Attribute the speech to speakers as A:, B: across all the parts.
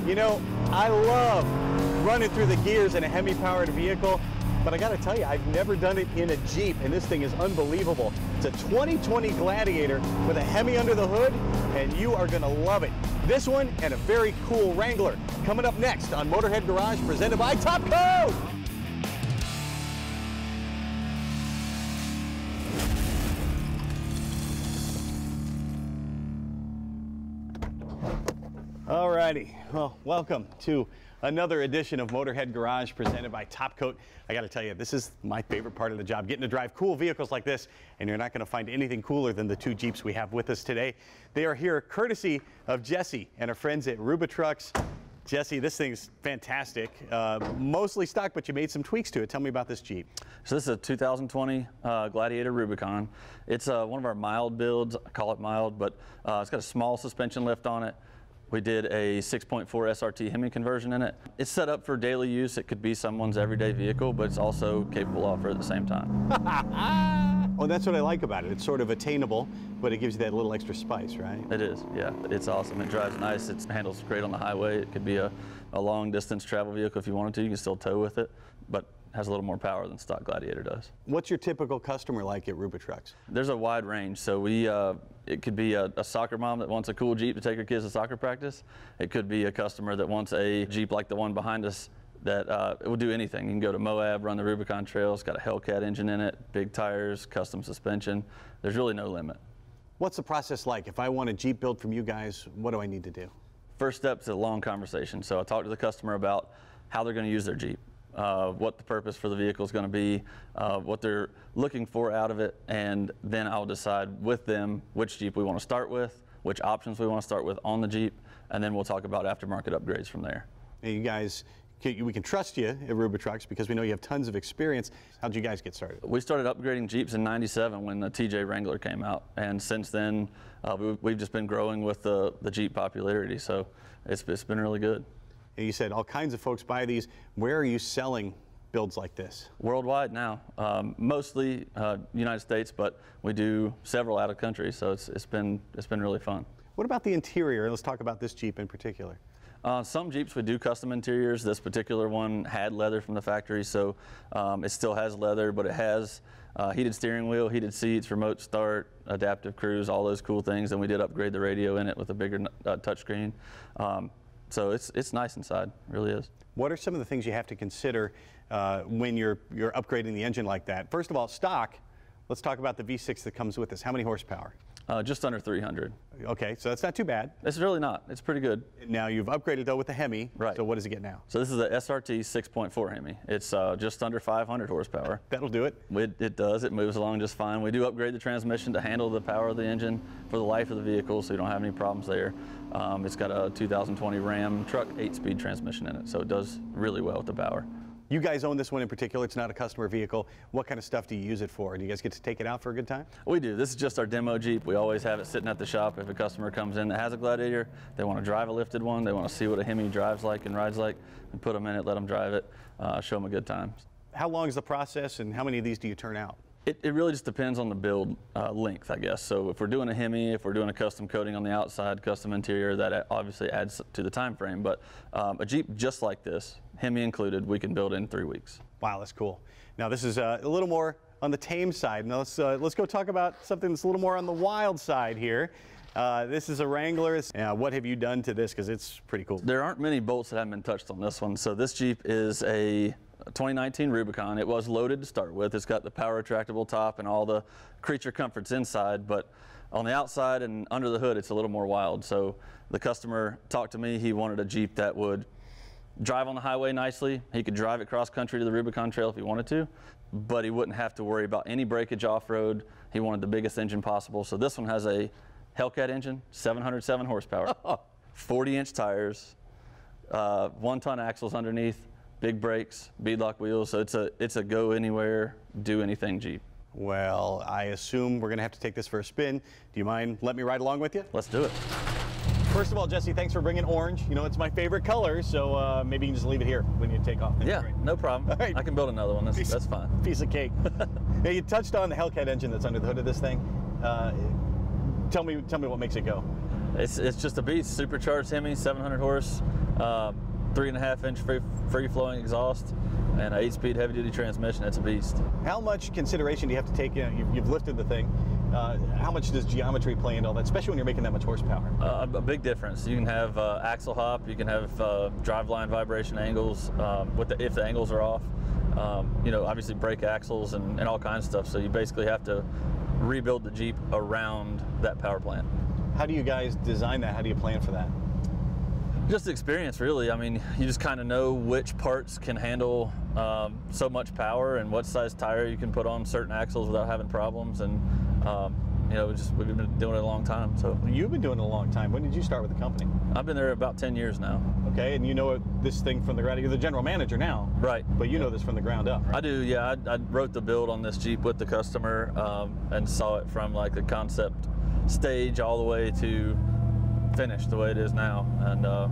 A: You know, I love running through the gears in a Hemi-powered vehicle, but I gotta tell you, I've never done it in a Jeep, and this thing is unbelievable. It's a 2020 Gladiator with a Hemi under the hood, and you are gonna love it. This one and a very cool Wrangler. Coming up next on Motorhead Garage, presented by Top Coat! Alrighty, well, welcome to another edition of Motorhead Garage presented by Top Coat. I gotta tell you, this is my favorite part of the job, getting to drive cool vehicles like this, and you're not gonna find anything cooler than the two Jeeps we have with us today. They are here courtesy of Jesse and our friends at Rubitrucks. Jesse, this thing's fantastic. Mostly stock, but you made some tweaks to it. Tell me about this Jeep.
B: So this is a 2020 Gladiator Rubicon. It's one of our mild builds. I call it mild, but it's got a small suspension lift on it. We did a 6.4 SRT Hemi conversion in it. It's set up for daily use. It could be someone's everyday vehicle, but it's also capable off-road at the same time.
A: Well, that's what I like about it. It's sort of attainable, but it gives you that little extra spice, right?
B: It is, yeah. It's awesome. It drives nice. It handles great on the highway. It could be a long distance travel vehicle if you wanted to. You can still tow with it, but has a little more power than stock Gladiator does. What's
A: your typical customer like at Rubitrucks?
B: There's a wide range. So it could be a soccer mom that wants a cool Jeep to take her kids to soccer practice. It could be a customer that wants a Jeep like the one behind us that it will do anything. You can go to Moab, run the Rubicon Trail. It's got a Hellcat engine in it, big tires, custom suspension. There's really no limit.
A: What's the process like? If I want a Jeep build from you guys, what do I need to do?
B: First step is a long conversation. So I talk to the customer about how they're going to use their Jeep. What the purpose for the vehicle is going to be, what they're looking for out of it, and then I'll decide with them which Jeep we want to start with, which options we want to start with on the Jeep, and then we'll talk about aftermarket upgrades from there.
A: Hey, you guys, we can trust you at Rubitrucks because we know you have tons of experience. How'd you guys get started?
B: We started upgrading Jeeps in '97 when the TJ Wrangler came out, and since then we've just been growing with the Jeep popularity, so it's been really good.
A: You said all kinds of folks buy these. Where are you selling builds like this?
B: Worldwide now, mostly United States, but we do several out of country, so it's been really fun.
A: What about the interior? Let's talk about this Jeep in particular.
B: Some Jeeps we do custom interiors. This particular one had leather from the factory, so it still has leather, but it has heated steering wheel, heated seats, remote start, adaptive cruise, all those cool things, and we did upgrade the radio in it with a bigger touchscreen. So it's nice inside, really is.
A: What are some of the things you have to consider when you're upgrading the engine like that? First of all, stock, let's talk about the V6 that comes with this. How many horsepower?
B: Just under 300.
A: Okay, so that's not too bad.
B: It's really not. It's pretty good.
A: Now you've upgraded though with the Hemi.
B: Right.
A: So what does it get now?
B: So this is a SRT 6.4 Hemi. It's just under 500 horsepower.
A: That'll do it.
B: It does. It moves along just fine. We do upgrade the transmission to handle the power of the engine for the life of the vehicle, so you don't have any problems there. It's got a 2020 Ram truck 8-speed transmission in it, so it does really well with the power.
A: You guys own this one in particular. It's not a customer vehicle. What kind of stuff do you use it for? Do you guys get to take it out for a good time?
B: We do. This is just our demo Jeep. We always have it sitting at the shop. If a customer comes in that has a Gladiator, they want to drive a lifted one, they want to see what a Hemi drives like and rides like, and put them in it, let them drive it, show them a good time.
A: How long is the process, and how many of these do you turn out?
B: It really just depends on the build length, I guess. So if we're doing a Hemi, if we're doing a custom coating on the outside, custom interior, that obviously adds to the time frame. But a Jeep just like this, Hemi included, we can build in 3 weeks.
A: Wow, that's cool. Now this is a little more on the tame side. Now let's go talk about something that's a little more on the wild side here. This is a Wrangler. What have you done to this? Because it's pretty cool.
B: There aren't many bolts that haven't been touched on this one. So this Jeep is a 2019 Rubicon. It was loaded to start with. It's got the power retractable top and all the creature comforts inside, but on the outside and under the hood, it's a little more wild. So the customer talked to me. He wanted a Jeep that would drive on the highway nicely. He could drive it cross country to the Rubicon Trail if he wanted to, but he wouldn't have to worry about any breakage off-road. He wanted the biggest engine possible. So this one has a Hellcat engine, 707 horsepower, 40-inch tires, 1-ton axles underneath, big brakes, beadlock wheels, so it's a go anywhere, do anything Jeep.
A: Well, I assume we're going to have to take this for a spin. Do you mind letting me ride along with you?
B: Let's do it.
A: First of all, Jesse, thanks for bringing orange. You know, it's my favorite color, so maybe you can just leave it here when you take off.
B: Yeah, no problem. All right. I can build another one. That's fine.
A: Piece of cake. Now, you touched on the Hellcat engine that's under the hood of this thing. Tell me what makes it go.
B: It's just a beast. Supercharged Hemi, 700 horse, 3.5-inch free-flowing exhaust, and an 8-speed heavy-duty transmission. It's a beast.
A: How much consideration do you have to take? You've lifted the thing. How much does geometry play into all that, especially when you're making that much horsepower?
B: A big difference. You can have axle hop. You can have driveline vibration angles if the angles are off. You know, obviously brake axles and all kinds of stuff. So you basically have to rebuild the Jeep around that power plant. How
A: do you guys design that? How do you plan for that?
B: Just experience, really. I mean, you just kind of know which parts can handle so much power and what size tire you can put on certain axles without having problems. And you know, we've been doing it a long time. So
A: you've been doing it a long time. When did you start with the company?
B: I've been there about 10 years now.
A: Okay, and you know this thing from the ground. You're the general manager now,
B: right?
A: But you know this from the ground up, right?
B: I do. Yeah, I wrote the build on this Jeep with the customer and saw it from like the concept stage all the way to finished the way it is now, and I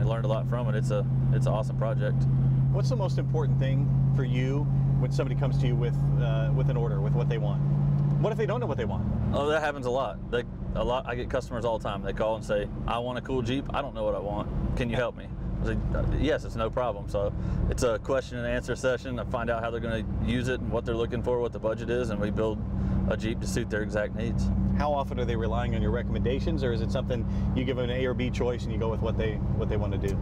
B: learned a lot from it. It's an awesome project.
A: What's the most important thing for you when somebody comes to you with an order, with what they want? What if they don't know what they want? Oh,
B: that happens a lot. I get customers all the time. They call and say, "I want a cool Jeep. I don't know what I want. Can you help me?" I say, "Yes, it's no problem." So it's a question and answer session. I find out how they're going to use it and what they're looking for, what the budget is, and we build a Jeep to suit their exact needs.
A: How often are they relying on your recommendations, or is it something you give them an A or B choice and you go with what they want to do?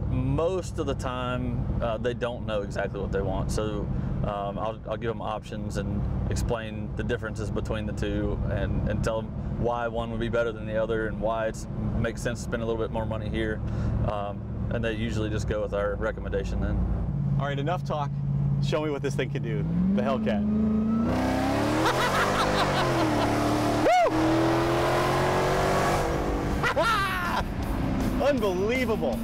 B: Most of the time, they don't know exactly what they want. So I'll give them options and explain the differences between the two, and tell them why one would be better than the other and why it makes sense to spend a little bit more money here. And they usually just go with our recommendation then.
A: All right, enough talk. Show me what this thing can do. The Hellcat. Unbelievable.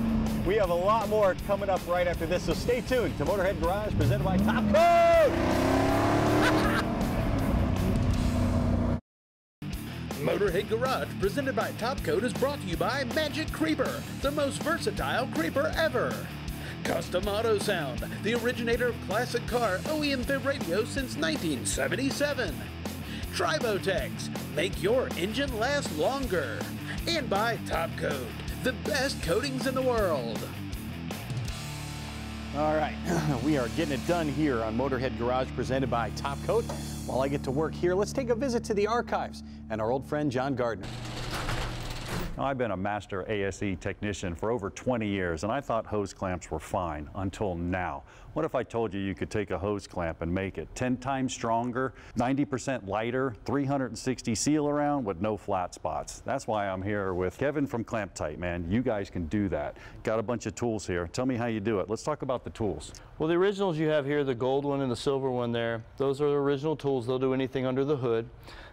A: We have a lot more coming up right after this, so stay tuned to Motorhead Garage, presented by Top Coat.
C: Motorhead Garage, presented by Top Coat, is brought to you by Magic Creeper, the most versatile creeper ever. Custom Auto Sound, the originator of classic car OEM fib radio since 1977. Tribotex, make your engine last longer. And by Top Coat, the best coatings in the world.
A: All right, we are getting it done here on Motorhead Garage, presented by Top Coat. While I get to work here, let's take a visit to the archives and our old friend John Gardner.
D: Now, I've been a master ASE technician for over 20 years, and I thought hose clamps were fine until now. What if I told you you could take a hose clamp and make it 10 times stronger, 90% lighter, 360 seal around with no flat spots? That's why I'm here with Kevin from Clamp Tight, man. You guys can do that. Got a bunch of tools here. Tell me how you do it. Let's talk about the tools.
E: Well, the originals you have here, the gold one and the silver one there, those are the original tools. They'll do anything under the hood.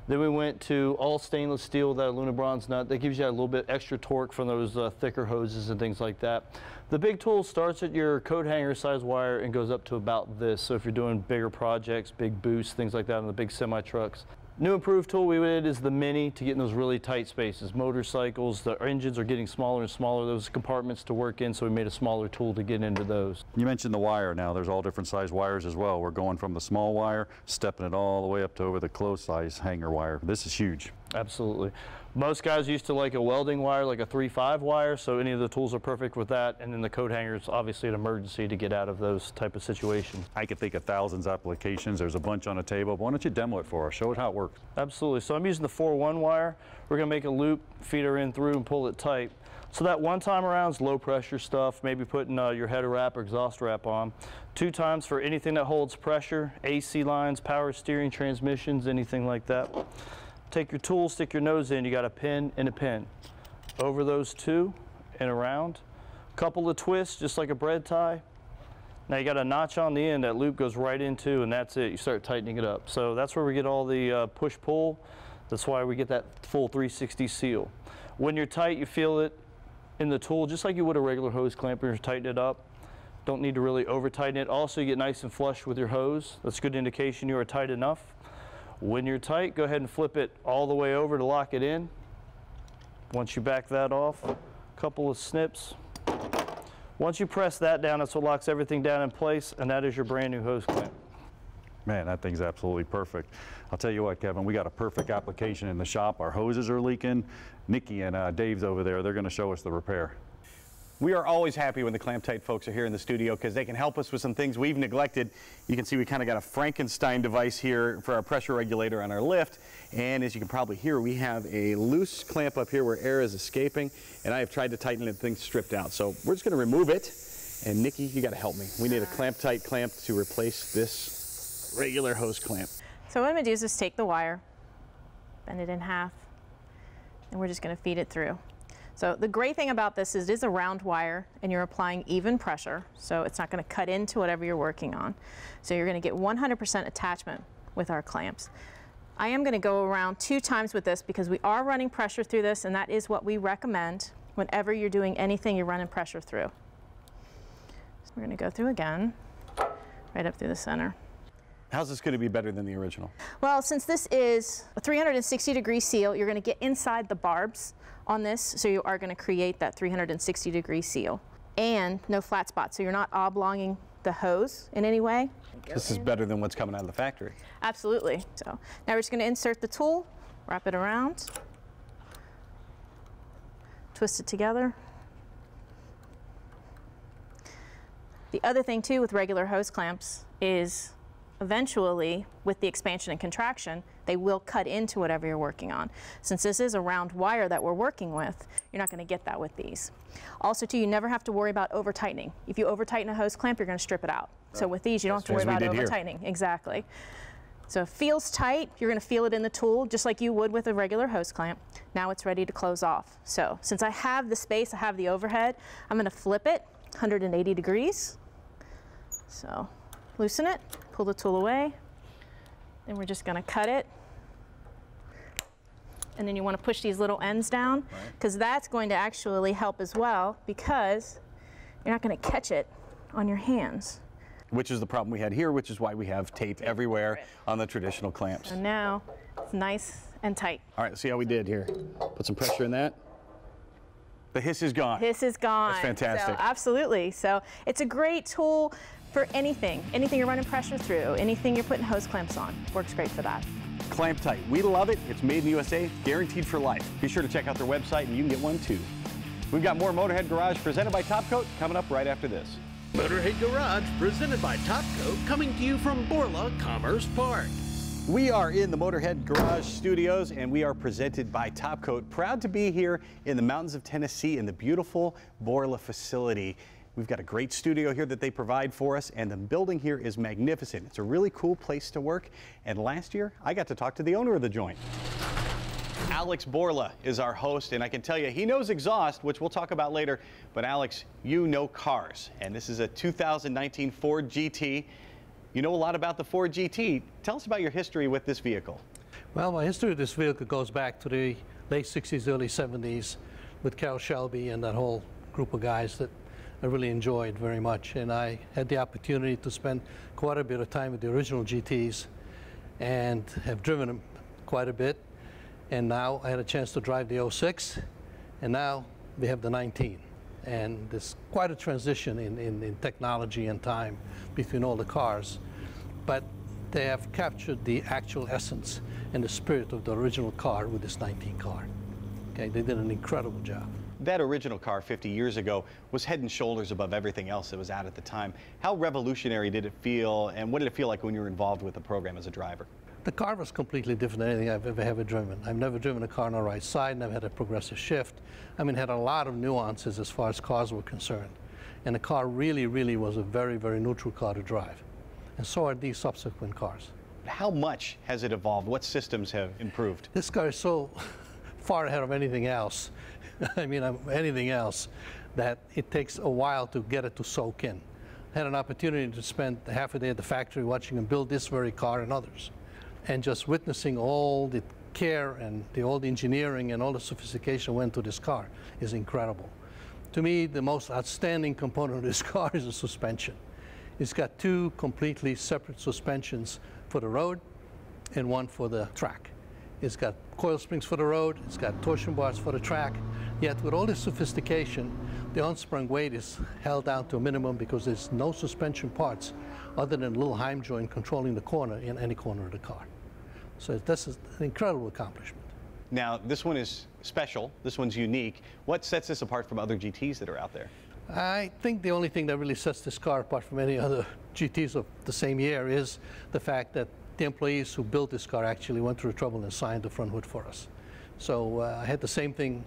E: Then we went to all stainless steel, that aluminum bronze nut. That gives you a little bit extra torque from those thicker hoses and things like that. The big tool starts at your coat hanger size wire and goes up to about this. So if you're doing bigger projects, big boosts, things like that on the big semi trucks. New improved tool we did is the Mini to get in those really tight spaces. Motorcycles, the engines are getting smaller and smaller, those compartments to work in, so we made a smaller tool to get into those.
D: You mentioned the wire. Now there's all different size wires as well. We're going from the small wire, stepping it all the way up to over the close size hanger wire. This is huge.
E: Absolutely. Most guys used to like a welding wire, like a 3/5 wire, so any of the tools are perfect with that. And then the coat hanger is obviously an emergency to get out of those type of situations.
D: I could think of thousands of applications. There's a bunch on the table. Why don't you demo it for us? Show us how it works.
E: Absolutely. So I'm using the 4-1 wire. We're going to make a loop, feed her in through and pull it tight. So that one time around is low pressure stuff, maybe putting your header wrap or exhaust wrap on. 2 times for anything that holds pressure, AC lines, power steering, transmissions, anything like that. Take your tool, stick your nose in, you got a pin and a pin. Over those 2 and around. Couple of twists, just like a bread tie. Now you got a notch on the end that loop goes right into, and that's it. You start tightening it up. So that's where we get all the push-pull. That's why we get that full 360 seal. When you're tight, you feel it in the tool, just like you would a regular hose clamp. You're tighten it up. Don't need to really over-tighten it. Also, you get nice and flush with your hose. That's a good indication you are tight enough. When you're tight, go ahead and flip it all the way over to lock it in. Once you back that off, a couple of snips. Once you press that down, that's what locks everything down in place, and that is your brand new hose clamp.
D: Man, that thing's absolutely perfect. I'll tell you what, Kevin, we got a perfect application in the shop. Our hoses are leaking. Nikki and Dave's over there. They're going to show us the repair.
A: We are always happy when the Clamp Tight folks are here in the studio because they can help us with some things we've neglected. You can see we kind of got a Frankenstein device here for our pressure regulator on our lift. And as you can probably hear, we have a loose clamp up here where air is escaping. And I have tried to tighten it, the thing's stripped out. So we're just going to remove it. And Nikki, you got to help me. We need a Clamp Tight clamp to replace this regular hose clamp.
F: So what I'm going to do is just take the wire, bend it in half, and we're just going to feed it through. So the great thing about this is it is a round wire and you're applying even pressure, so it's not going to cut into whatever you're working on. So you're going to get 100% attachment with our clamps. I am going to go around 2 times with this because we are running pressure through this, and that is what we recommend whenever you're doing anything you're running pressure through. So we're going to go through again, right up through the center.
A: How's this going to be better than the original?
F: Well, since this is a 360-degree seal, you're going to get inside the barbs on this, so you are going to create that 360-degree seal. And no flat spots, so you're not oblonging the hose in any way.
A: This is better than what's coming out of the factory.
F: Absolutely. So now we're just going to insert the tool, wrap it around, twist it together. The other thing too with regular hose clamps is eventually, with the expansion and contraction, they will cut into whatever you're working on. Since this is a round wire that we're working with, you're not going to get that with these. Also too, you never have to worry about over tightening. If you over tighten a hose clamp, you're going to strip it out. So with these, you don't have to worry about over tightening. Exactly. So if it feels tight, you're going to feel it in the tool just like you would with a regular hose clamp. Now it's ready to close off. So since I have the space, I have the overhead, I'm going to flip it 180 degrees. So loosen it, pull the tool away, then we're just going to cut it. And then you want to push these little ends down because that's going to actually help as well, because you're not going to catch it on your hands.
A: Which is the problem we had here, which is why we have tape everywhere on the traditional clamps.
F: So now it's nice and tight.
A: All right, see how we did here. Put some pressure in that. The hiss is gone.
F: Hiss is gone.
A: That's fantastic.
F: So, absolutely. So it's a great tool for anything you're running pressure through, anything you're putting hose clamps on. Works great for that.
A: Clamp Tight. We love it. It's made in the USA, guaranteed for life. Be sure to check out their website and you can get one too. We've got more Motorhead Garage presented by Topcoat coming up right after this.
C: Motorhead Garage, presented by Topcoat, coming to you from Borla Commerce Park.
A: We are in the Motorhead Garage studios and we are presented by Topcoat. Proud to be here in the mountains of Tennessee in the beautiful Borla facility. We've got a great studio here that they provide for us, and the building here is magnificent. It's a really cool place to work, and last year I got to talk to the owner of the joint. Alex Borla is our host, and I can tell you he knows exhaust, which we'll talk about later, but Alex, you know cars, and this is a 2019 Ford GT. You know a lot about the Ford GT. Tell us about your history with this vehicle.
G: Well, my history with this vehicle goes back to the late 60s, early 70s with Carroll Shelby and that whole group of guys that I really enjoyed very much. And I had the opportunity to spend quite a bit of time with the original GTs and have driven them quite a bit. And now I had a chance to drive the 06, and now we have the 19. And there's quite a transition in technology and time between all the cars. But they have captured the actual essence and the spirit of the original car with this 19 car. Okay, they did an incredible job.
A: That original car 50 years ago was head and shoulders above everything else that was out at the time. How revolutionary did it feel, and what did it feel like when you were involved with the program as a driver?
G: The car was completely different than anything I've ever driven. I've never driven a car on the right side, never had a progressive shift. I mean, it had a lot of nuances as far as cars were concerned. And the car really, really was a very, very neutral car to drive. And so are these subsequent cars.
A: How much has it evolved? What systems have improved?
G: This car is so far ahead of anything else. I mean, anything else, that it takes a while to get it to soak in. I had an opportunity to spend half a day at the factory watching them build this very car and others, and just witnessing all the care and all the engineering and all the sophistication went to this car is incredible. To me, the most outstanding component of this car is the suspension. It's got 2 completely separate suspensions for the road and one for the track. It's got coil springs for the road, it's got torsion bars for the track, yet with all this sophistication, the unsprung weight is held down to a minimum because there's no suspension parts other than a little heim joint controlling the corner in any corner of the car. So this is an incredible accomplishment.
A: Now, this one is special. This one's unique. What sets this apart from other GTs that are out there?
G: I think the only thing that really sets this car apart from any other GTs of the same year is the fact that the employees who built this car actually went through the trouble and signed the front hood for us. So I had the same thing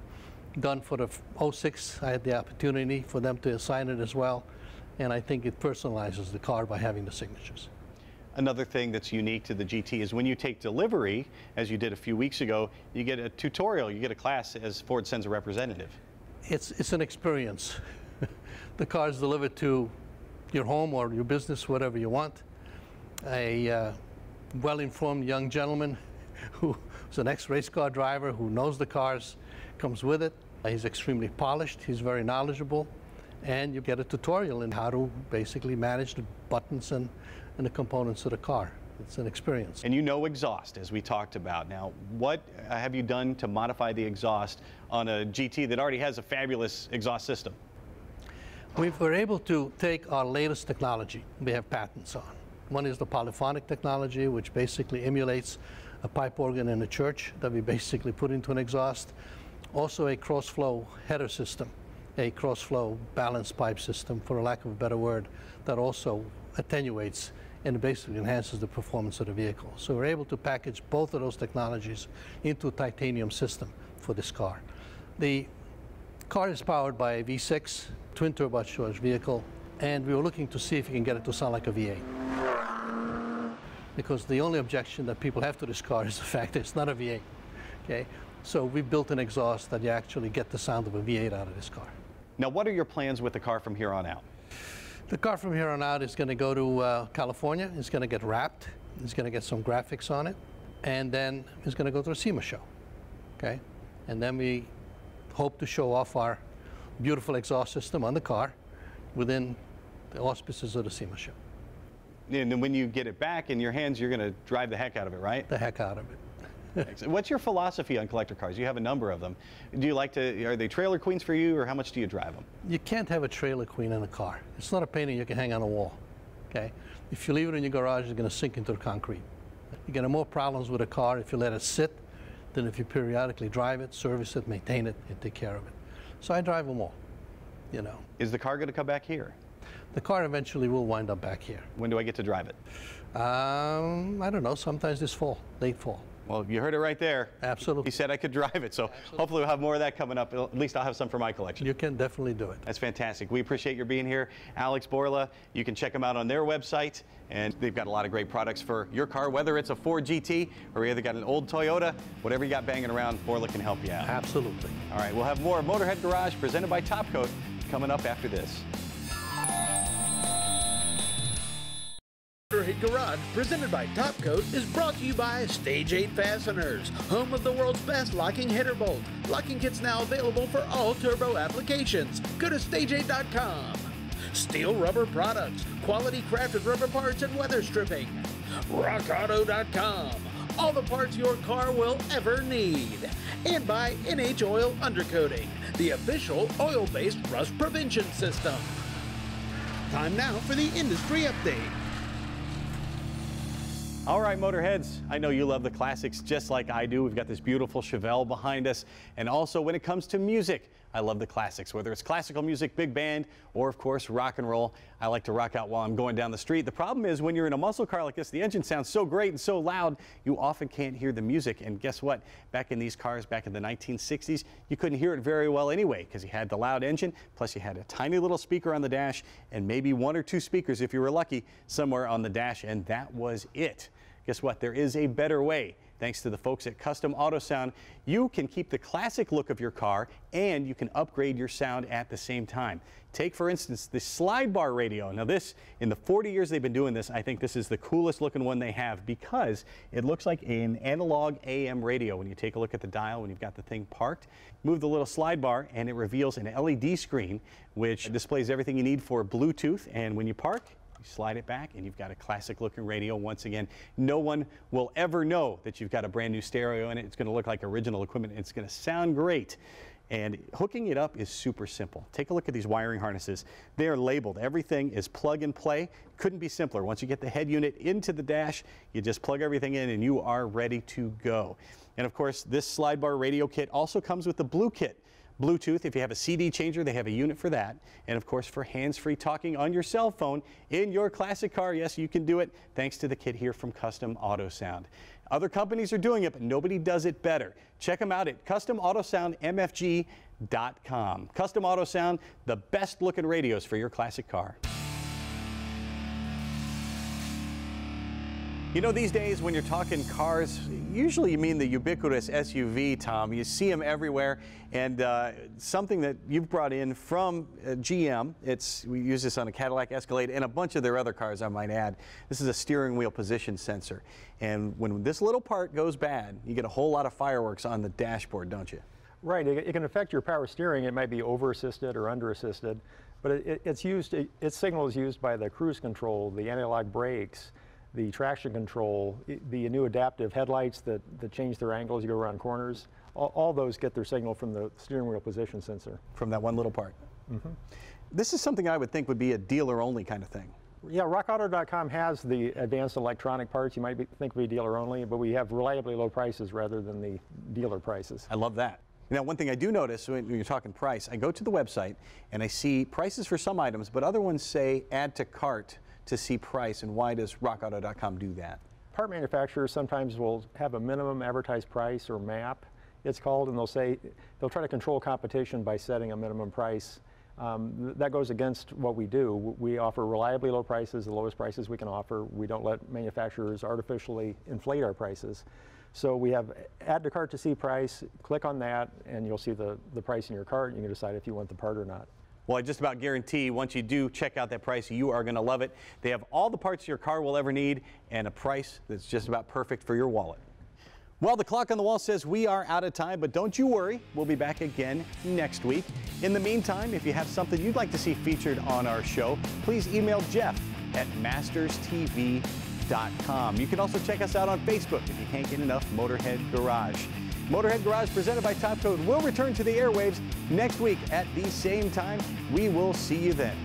G: done for the 06. I had the opportunity for them to sign it as well, and I think it personalizes the car by having the signatures.
A: Another thing that's unique to the GT is when you take delivery, as you did a few weeks ago, you get a tutorial, you get a class as Ford sends a representative.
G: It's an experience. The car is delivered to your home or your business, whatever you want. A well-informed young gentleman who's an ex-race car driver who knows the cars comes with it. He's extremely polished, he's very knowledgeable, and you get a tutorial in how to basically manage the buttons and the components of the car. It's an experience.
A: And you know exhaust, as we talked about. Now, what have you done to modify the exhaust on a GT that already has a fabulous exhaust system?
G: We were able to take our latest technology we have patents on. One is the polyphonic technology, which basically emulates a pipe organ in a church that we basically put into an exhaust. Also a cross-flow header system, a cross-flow balanced pipe system, for lack of a better word, that also attenuates and basically enhances the performance of the vehicle. So we're able to package both of those technologies into a titanium system for this car. The car is powered by a V6 twin turbocharged vehicle, and we were looking to see if we can get it to sound like a V8. Because the only objection that people have to this car is the fact that it's not a V8. Okay? So we built an exhaust that you actually get the sound of a V8 out of this car.
A: Now, what are your plans with the car from here on out?
G: The car from here on out is going to go to California. It's going to get wrapped. It's going to get some graphics on it. And then it's going to go to a SEMA show. Okay? And then we hope to show off our beautiful exhaust system on the car within the auspices of the SEMA show.
A: And then when you get it back in your hands, you're going to drive the heck out of it, right?
G: The heck out of it.
A: What's your philosophy on collector cars? You have a number of them. Do you like to, are they trailer queens for you, or how much do you drive them?
G: You can't have a trailer queen in a car. It's not a painting you can hang on a wall, okay? If you leave it in your garage, it's going to sink into the concrete. You get more problems with a car if you let it sit than if you periodically drive it, service it, maintain it, and take care of it. So I drive them all, you know.
A: Is the car going to come back here?
G: The car eventually will wind up back here.
A: When do I get to drive it?
G: I don't know, sometimes this fall, late fall.
A: Well, you heard it right there.
G: Absolutely.
A: He said I could drive it, so
G: Absolutely.
A: Hopefully we'll have more of that coming up. At least I'll have some for my collection.
G: You can definitely do it.
A: That's fantastic. We appreciate your being here. Alex Borla, you can check them out on their website, and they've got a lot of great products for your car, whether it's a Ford GT or you either got an old Toyota, whatever you got banging around, Borla can help you out.
G: Absolutely.
A: All right, we'll have more of Motorhead Garage presented by Topcoat coming up after this.
C: Motorhead Garage, presented by Topcoat, is brought to you by Stage 8 Fasteners, home of the world's best locking header bolt. Locking kits now available for all turbo applications. Go to stage8.com. Steele Rubber Products, quality crafted rubber parts and weather stripping. RockAuto.com, all the parts your car will ever need. And by NH Oil Undercoating, the official oil-based rust prevention system. Time now for the industry update.
A: All right, Motorheads, I know you love the classics just like I do. We've got this beautiful Chevelle behind us. And also when it comes to music, I love the classics, whether it's classical music, big band, or of course, rock and roll. I like to rock out while I'm going down the street. The problem is when you're in a muscle car like this, the engine sounds so great and so loud, you often can't hear the music. And guess what? Back in these cars, back in the 1960s, you couldn't hear it very well anyway, because you had the loud engine, plus you had a tiny little speaker on the dash, and maybe one or two speakers, if you were lucky, somewhere on the dash, and that was it. Guess what? There is a better way. Thanks to the folks at Custom Auto Sound, you can keep the classic look of your car and you can upgrade your sound at the same time. Take, for instance, the slide bar radio. Now this, in the 40 years they've been doing this, I think this is the coolest looking one they have because it looks like an analog AM radio. When you take a look at the dial, when you've got the thing parked, move the little slide bar and it reveals an LED screen which displays everything you need for Bluetooth, and when you park, You slide it back and you've got a classic looking radio. Once again, no one will ever know that you've got a brand new stereo in it. It's going to look like original equipment. It's going to sound great. And hooking it up is super simple. Take a look at these wiring harnesses. They are labeled. Everything is plug and play. Couldn't be simpler. Once you get the head unit into the dash, you just plug everything in and you are ready to go. And of course, this slide bar radio kit also comes with the Blue Kit. Bluetooth, if you have a CD changer, they have a unit for that. And of course, for hands-free talking on your cell phone in your classic car, yes, you can do it thanks to the kit here from Custom Auto Sound. Other companies are doing it, but nobody does it better. Check them out at customautosoundmfg.com. Custom Auto Sound, the best looking radios for your classic car. You know, these days when you're talking cars, usually you mean the ubiquitous SUV, Tom. You see them everywhere, and something that you've brought in from GM, we use this on a Cadillac Escalade and a bunch of their other cars, I might add. This is a steering wheel position sensor, and when this little part goes bad, you get a whole lot of fireworks on the dashboard, don't you?
H: Right, it can affect your power steering. It might be over-assisted or under-assisted, but its signal is used by the cruise control, the anti-lock brakes, the traction control, the new adaptive headlights that change their angle as you go around corners. All those get their signal from the steering wheel position sensor.
A: From that one little part.
H: Mm-hmm.
A: This is something I would think would be a dealer-only kind of thing.
H: Yeah, rockauto.com has the advanced electronic parts. You might think would be dealer-only, but we have reliably low prices rather than the dealer prices.
A: I love that. Now, one thing I do notice when you're talking price, I go to the website and I see prices for some items, but other ones say add to cart to see price, and why does rockauto.com do that?
H: Part manufacturers sometimes will have a minimum advertised price, or MAP it's called, and they'll try to control competition by setting a minimum price. That goes against what we do. We offer reliably low prices, the lowest prices we can offer. We don't let manufacturers artificially inflate our prices. So we have add to cart to see price, click on that, and you'll see the price in your cart, and you can decide if you want the part or not.
A: Well, I just about guarantee once you do check out that price, you are going to love it. They have all the parts your car will ever need and a price that's just about perfect for your wallet. Well, the clock on the wall says we are out of time, but don't you worry. We'll be back again next week. In the meantime, if you have something you'd like to see featured on our show, please email Jeff at masterstv.com. You can also check us out on Facebook if you can't get enough Motorhead Garage. Motorhead Garage, presented by Top Coat, will return to the airwaves next week at the same time. We will see you then.